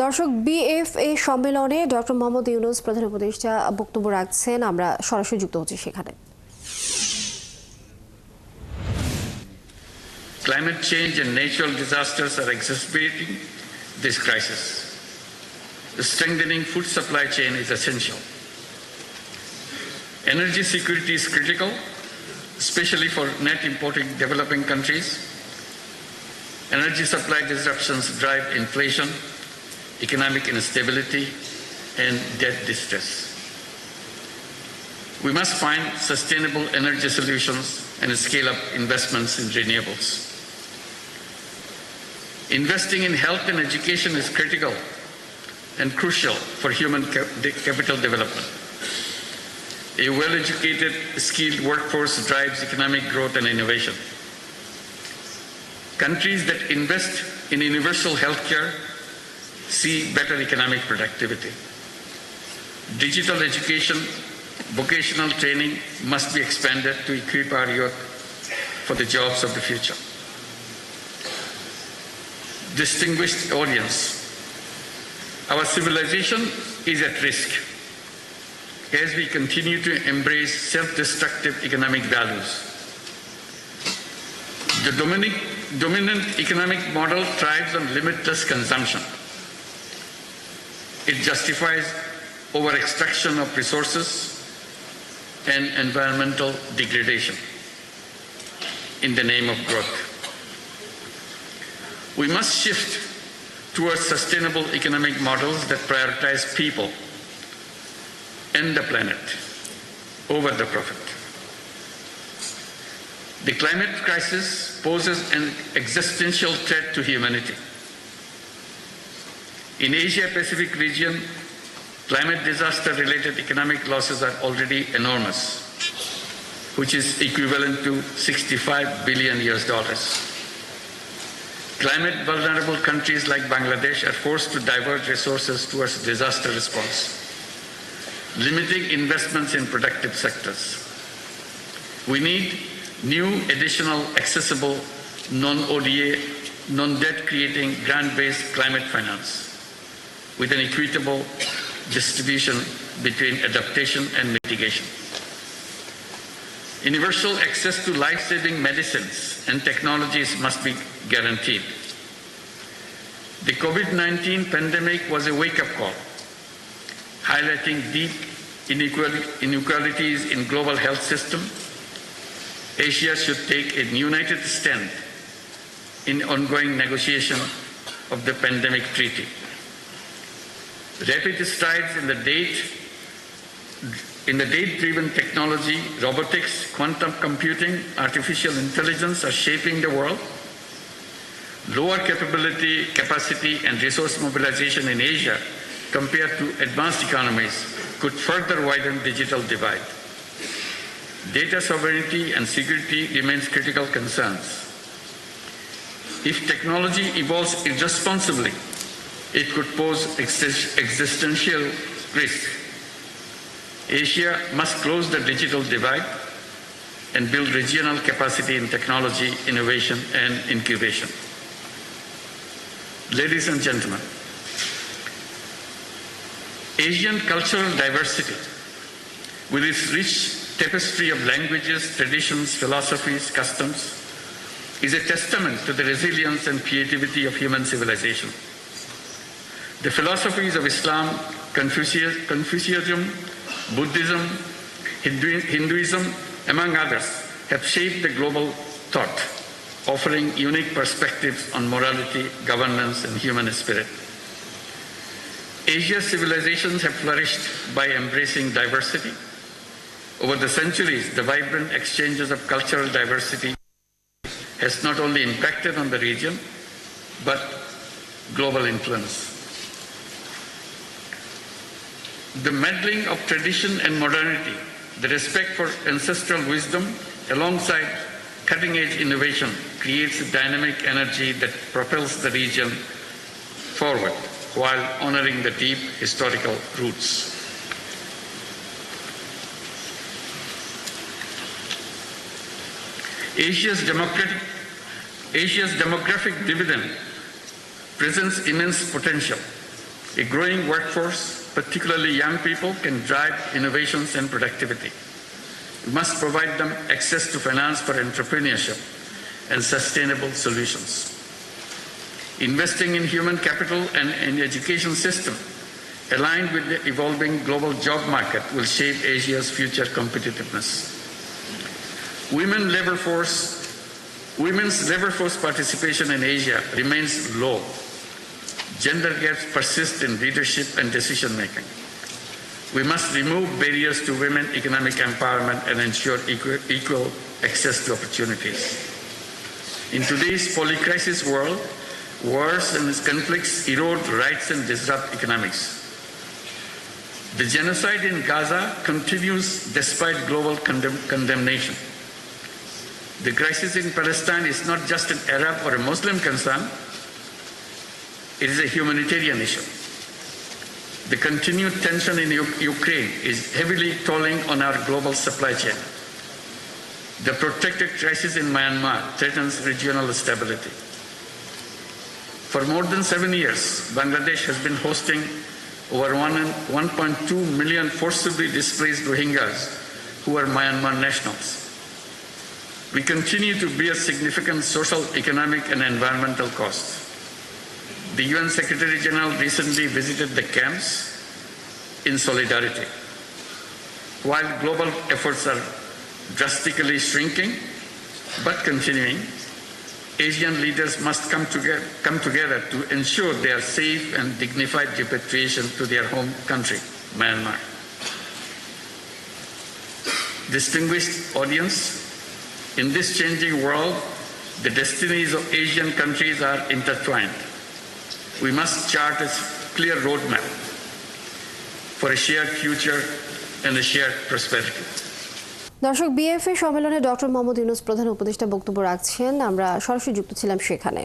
দর্শক বিএফএ সম্মেলনে ডক্টর মোহাম্মদ ইউনূস প্রধান উপদেষ্টা বক্তব্য রাখছেন। আমরা সরাসরি যুক্ত হচ্ছি সেখানে। Climate change and natural disasters are exacerbating this crisis. The strengthening food supply chain is essential. Energy security is critical, especially for net importing developing countries. Energy supply disruptions drive inflation, economic instability, and debt distress. We must find sustainable energy solutions and scale up investments in renewables. Investing in health and education is critical and crucial for human capital development. A well-educated, skilled workforce drives economic growth and innovation. Countries that invest in universal healthcare see better economic productivity. Digital education, vocational training must be expanded to equip our youth for the jobs of the future. Distinguished audience, our civilization is at risk as we continue to embrace self-destructive economic values. The dominant economic model thrives on limitless consumption. It justifies over-extraction of resources and environmental degradation in the name of growth. We must shift towards sustainable economic models that prioritize people and the planet over the profit. The climate crisis poses an existential threat to humanity. In Asia-Pacific region, climate disaster-related economic losses are already enormous, which is equivalent to $65 billion. Climate-vulnerable countries like Bangladesh are forced to divert resources towards disaster response, limiting investments in productive sectors. We need new, additional, accessible, non-ODA, non-debt-creating, grant-based climate finance with an equitable distribution between adaptation and mitigation. Universal access to life-saving medicines and technologies must be guaranteed. The COVID-19 pandemic was a wake-up call, highlighting deep inequalities in global health system. Asia should take a united stand in ongoing negotiation of the pandemic treaty. Rapid strides in the data-driven technology, robotics, quantum computing, artificial intelligence are shaping the world. Lower capacity and resource mobilization in Asia compared to advanced economies could further widen digital divide. Data sovereignty and security remains critical concerns. If technology evolves irresponsibly, it could pose existential risk. Asia must close the digital divide and build regional capacity in technology, innovation, and incubation. Ladies and gentlemen, Asian cultural diversity, with its rich tapestry of languages, traditions, philosophies, customs, is a testament to the resilience and creativity of human civilization. The philosophies of Islam, Confucianism, Buddhism, Hinduism, among others, have shaped the global thought, offering unique perspectives on morality, governance, and human spirit. Asia's civilizations have flourished by embracing diversity. Over the centuries, the vibrant exchanges of cultural diversity has not only impacted on the region, but global influence. The melding of tradition and modernity, the respect for ancestral wisdom, alongside cutting-edge innovation, creates a dynamic energy that propels the region forward while honoring the deep historical roots. Asia's demographic dividend presents immense potential A growing workforce, particularly young people, can drive innovations and productivity. We must provide them access to finance for entrepreneurship and sustainable solutions. Investing in human capital and in education system aligned with the evolving global job market will shape Asia's future competitiveness. Women's labor force participation in Asia remains low. Gender gaps persist in leadership and decision making. We must remove barriers to women economic empowerment and ensure equal access to opportunities. In today's polycrisis world, wars and conflicts erode rights and disrupt economics. The genocide in Gaza continues despite global condemnation. The crisis in Palestine is not just an Arab or a Muslim concern, it is a humanitarian issue. The continued tension in Ukraine is heavily tolling on our global supply chain. The protracted crisis in Myanmar threatens regional stability. For more than 7 years, Bangladesh has been hosting over 1.2 million forcibly displaced Rohingyas who are Myanmar nationals. We continue to bear significant social, economic, and environmental costs. The UN Secretary General recently visited the camps in solidarity. While global efforts are drastically shrinking but continuing, Asian leaders must come together to ensure their safe and dignified repatriation to their home country, Myanmar. Distinguished audience, in this changing world, the destinies of Asian countries are intertwined. We must chart a clear roadmap for a shared future and a shared prosperity. দর্শক, BFA সম্মেলনে doctor Mohammad Yunus প্রধান উপদেষ্টা বক্তব্য রাখছেন। আমরা সরাসরি যুক্ত ছিলাম সেখানে।